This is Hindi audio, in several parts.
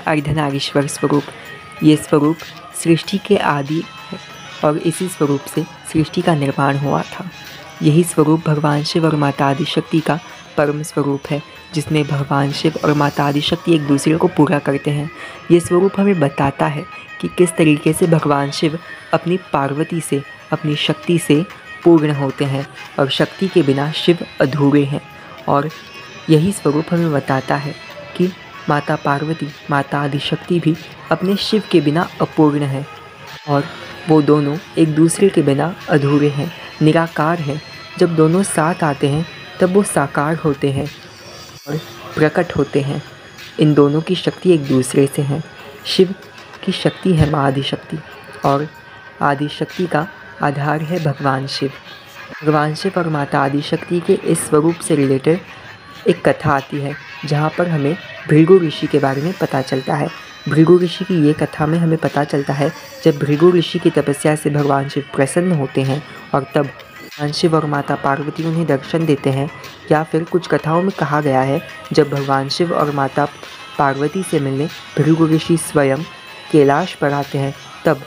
अर्धनारीश्वर स्वरूप। ये स्वरूप सृष्टि के आदि है और इसी स्वरूप से सृष्टि का निर्माण हुआ था। यही स्वरूप भगवान शिव और माता आदिशक्ति का परम स्वरूप है, जिसमें भगवान शिव और माता आदिशक्ति एक दूसरे को पूरा करते हैं। ये स्वरूप हमें बताता है कि किस तरीके से भगवान शिव अपनी पार्वती से, अपनी शक्ति से पूर्ण होते हैं और शक्ति के बिना शिव अधूरे हैं। और यही स्वरूप हमें बताता है कि माता पार्वती, माता आदिशक्ति भी अपने शिव के बिना अपूर्ण हैं और वो दोनों एक दूसरे के बिना अधूरे हैं, निराकार हैं। जब दोनों साथ आते हैं तब वो साकार होते हैं और प्रकट होते हैं। इन दोनों की शक्ति एक दूसरे से है। शिव की शक्ति है माँ आदिशक्ति और आदिशक्ति का आधार है भगवान शिव। भगवान शिव और माता आदिशक्ति के इस स्वरूप से रिलेटेड एक कथा आती है, जहाँ पर हमें भृगु ऋषि के बारे में पता चलता है। भृगु ऋषि की ये कथा में हमें पता चलता है, जब भृगु ऋषि की तपस्या से भगवान शिव प्रसन्न होते हैं और तब भगवान शिव और माता पार्वती उन्हें दर्शन देते हैं। या फिर कुछ कथाओं में कहा गया है, जब भगवान शिव और माता पार्वती से मिलने भृगु ऋषि स्वयं कैलाश पर आते हैं, तब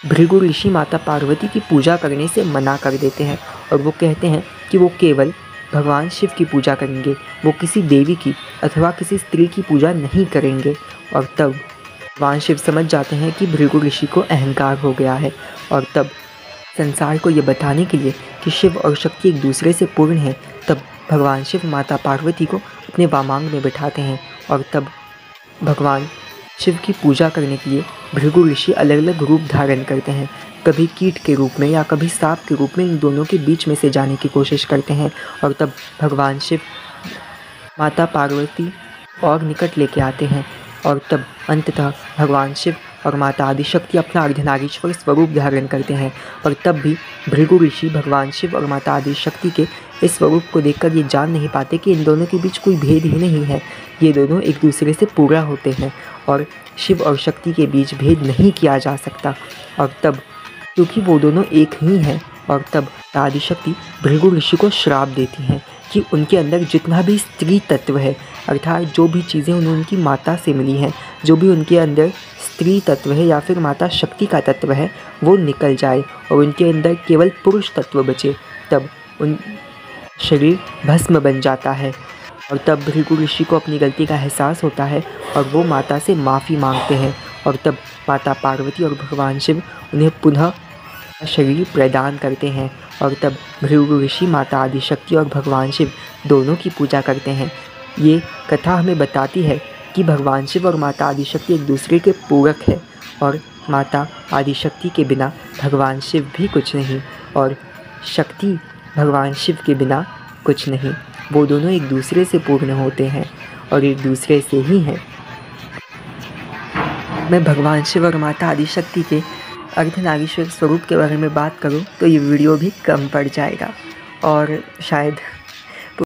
भृगु ऋषि माता पार्वती की पूजा करने से मना कर देते हैं और वो कहते हैं कि वो केवल भगवान शिव की पूजा करेंगे, वो किसी देवी की अथवा किसी स्त्री की पूजा नहीं करेंगे। और तब भगवान शिव समझ जाते हैं कि भृगु ऋषि को अहंकार हो गया है और तब संसार को ये बताने के लिए कि शिव और शक्ति एक दूसरे से पूर्ण हैं, तब भगवान शिव माता पार्वती को अपने वामांग में बिठाते हैं और तब भगवान शिव की पूजा करने के लिए भृगु ऋषि अलग अलग रूप धारण करते हैं। कभी कीट के रूप में या कभी सांप के रूप में इन दोनों के बीच में से जाने की कोशिश करते हैं और तब भगवान शिव माता पार्वती और निकट लेके आते हैं और तब अंततः भगवान शिव और माता आदिशक्ति अपना अर्धनारीश्वर स्वरूप धारण करते हैं। और तब भी भृगु ऋषि भगवान शिव और माता आदिशक्ति के इस स्वरूप को देखकर ये जान नहीं पाते कि इन दोनों के बीच कोई भेद ही नहीं है, ये दोनों एक दूसरे से पूरा होते हैं और शिव और शक्ति के बीच भेद नहीं किया जा सकता। और तब क्योंकि वो दोनों एक ही हैं और तब आदिशक्ति भृगु ऋषि को श्राप देती हैं कि उनके अंदर जितना भी स्त्री तत्व है, अर्थात जो भी चीज़ें उन्हें उनकी माता से मिली हैं, जो भी उनके अंदर स्त्री तत्व है या फिर माता शक्ति का तत्व है, वो निकल जाए और उनके अंदर केवल पुरुष तत्व बचे। तब उन शरीर भस्म बन जाता है और तब भृगु ऋषि को अपनी गलती का एहसास होता है और वो माता से माफ़ी मांगते हैं और तब माता पार्वती और भगवान शिव उन्हें पुनः शरीर प्रदान करते हैं और तब भृगु ऋषि माता आदिशक्ति और भगवान शिव दोनों की पूजा करते हैं। ये कथा हमें बताती है कि भगवान शिव और माता आदिशक्ति एक दूसरे के पूरक है और माता आदिशक्ति के बिना भगवान शिव भी कुछ नहीं और शक्ति भगवान शिव के बिना कुछ नहीं। वो दोनों एक दूसरे से पूर्ण होते हैं और एक दूसरे से ही हैं। मैं भगवान शिव और माता आदिशक्ति के अर्धनारीश्वर स्वरूप के बारे में बात करूं तो ये वीडियो भी कम पड़ जाएगा और शायद